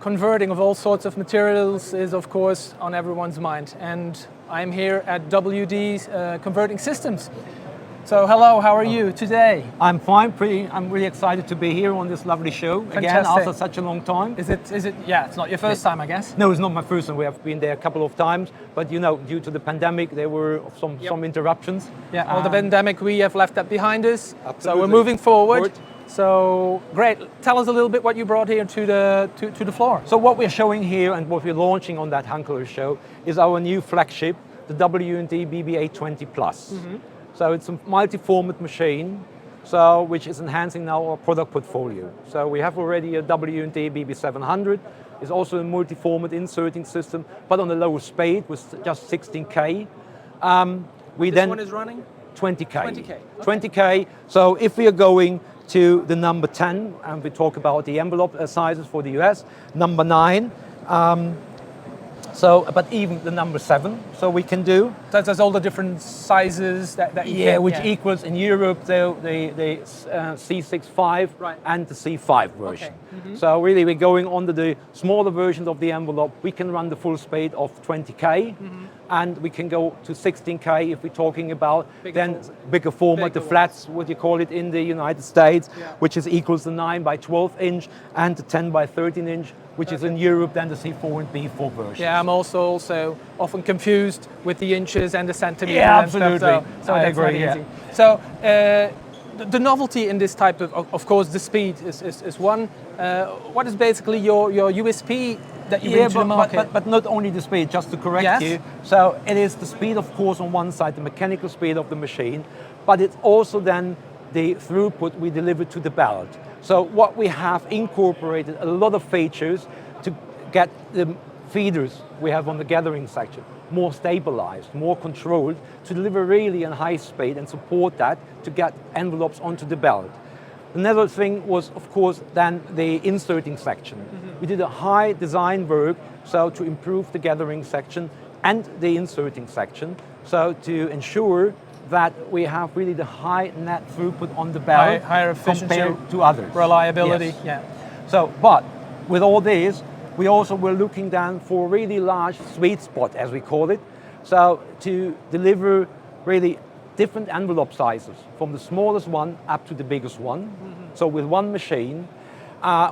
converting of all sorts of materials is of course on everyone's mind, and I'm here at WD Converting Systems. So hello, how are you today? I'm fine, I'm really excited to be here on this lovely show. Fantastic. Again, after such a long time. Is it, yeah, it's not your first time, I guess? No, it's not my first time. We have been there a couple of times, but you know, due to the pandemic, there were some interruptions. Yeah, well, the pandemic, we have left that behind us. Absolutely. So we're moving forward. So great, tell us a little bit what you brought here to the floor. So what we're showing here and what we're launching on that Hunkeler show is our new flagship, the W&D BB820 Plus. So it's a multi-format machine, which is enhancing now our product portfolio. So we have already a W&D BB700. It's also a multi-format inserting system, but on a lower speed with just 16K. This one is running? 20K. 20K. Okay. 20K. So if we are going to the number 10, and we talk about the envelope sizes for the US, number 9, but even the number 7, so we can do. So there's all the different sizes that you can, which equals in Europe the C65 and the C5 version. Okay. So really we're going on to the smaller versions of the envelope. We can run the full speed of 20K, and we can go to 16K if we're talking about bigger format, the flats, what you call it in the United States, which is equals the 9 by 12 inch and the 10 by 13 inch, which is in Europe then the C4 and B4 version. Yeah, I'm also often confused with the inches and the centimeters. Yeah, and absolutely. Stuff, so I that's agree. not easy. So the novelty in this type of course, the speed is one. What is basically your USP that you bring to the market? But not only the speed, just to correct you. So it is the speed, of course, on one side, the mechanical speed of the machine, but it's also then the throughput we deliver to the belt. So what we have incorporated a lot of features to get the feeders we have on the gathering section more stabilized, more controlled, to deliver really a high speed and support that to get envelopes onto the belt. Another thing was, of course, then the inserting section. We did a high design work to improve the gathering section and the inserting section, so to ensure that we have really the high net throughput on the belt, higher efficiency compared to others. Reliability, yes. So, but with all this, we also were looking then for a really large sweet spot, as we call it, so to deliver really different envelope sizes, from the smallest one up to the biggest one. So with one machine,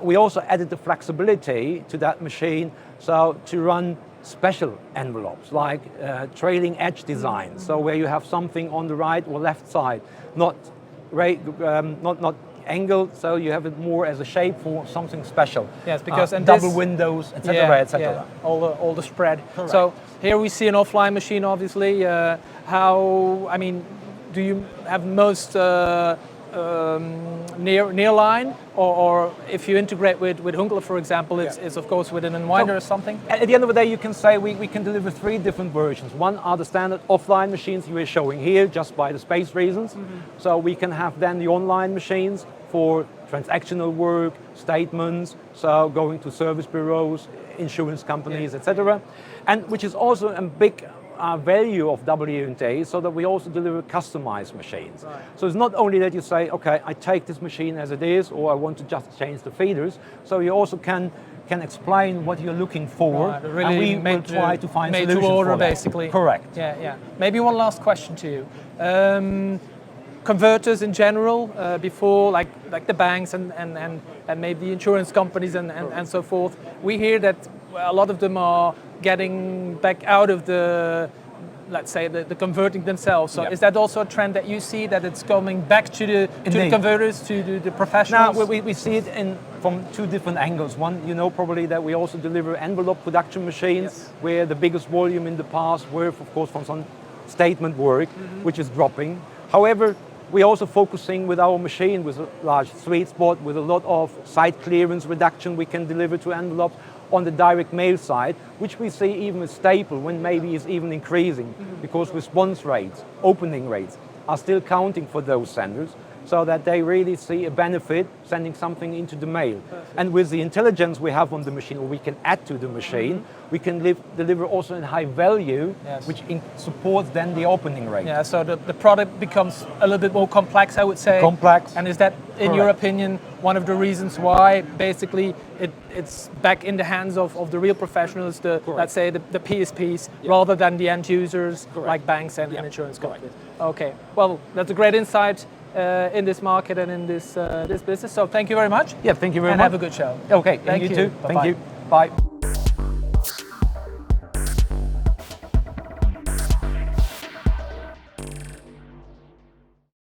we also added the flexibility to that machine, so to run special envelopes like trailing edge design, so where you have something on the right or left side, not angled, so you have it more as a shape for something special. Yes, because and double windows, etc., etc. Yeah, all the spread. Correct. So here we see an offline machine, obviously. Do you have most near line, or if you integrate with Hunkeler, for example, it's of course with an unwinder or something? At the end of the day, you can say we can deliver 3 different versions. One are the standard offline machines you are showing here, just by the space reasons. So we can have then the online machines for transactional work, statements, so going to service bureaus, insurance companies, etc. And which is also a big value of W&D, so that we also deliver customized machines. So it's not only that you say, okay, I take this machine as it is, or I want to just change the feeders. So you also can explain what you're looking for, really, and we will try to find made solutions to order, for that. basically. Correct. Yeah. Maybe one last question to you. Converters in general, before like the banks and maybe the insurance companies and so forth, we hear that a lot of them are getting back out of the, let's say, the converting themselves. So is that also a trend that you see, that it's coming back to the converters, to the professionals? Now, we see it from 2 different angles. One, you know probably that we also deliver envelope production machines, where the biggest volume in the past were, of course, from some statement work, which is dropping. However, we're also focusing with our machine with a large sweet spot, with a lot of site clearance reduction we can deliver to envelopes on the direct mail side, which we see even a staple when maybe is even increasing, because response rates, opening rates are still counting for those senders. so that they really see a benefit sending something into the mail. And with the intelligence we have on the machine, or we can add to the machine, we can deliver also in high value, which supports then the opening rate. Yeah, so the product becomes a little bit more complex, I would say. Complex. And is that, in your opinion, one of the reasons why basically it's back in the hands of the real professionals, let's say the PSPs, rather than the end users like banks and insurance companies? Okay, well, that's a great insight in this market and in this business. So thank you very much. Yeah, thank you very much. And have a good show. Okay, Thank and you too. Bye-bye. Thank you. Bye.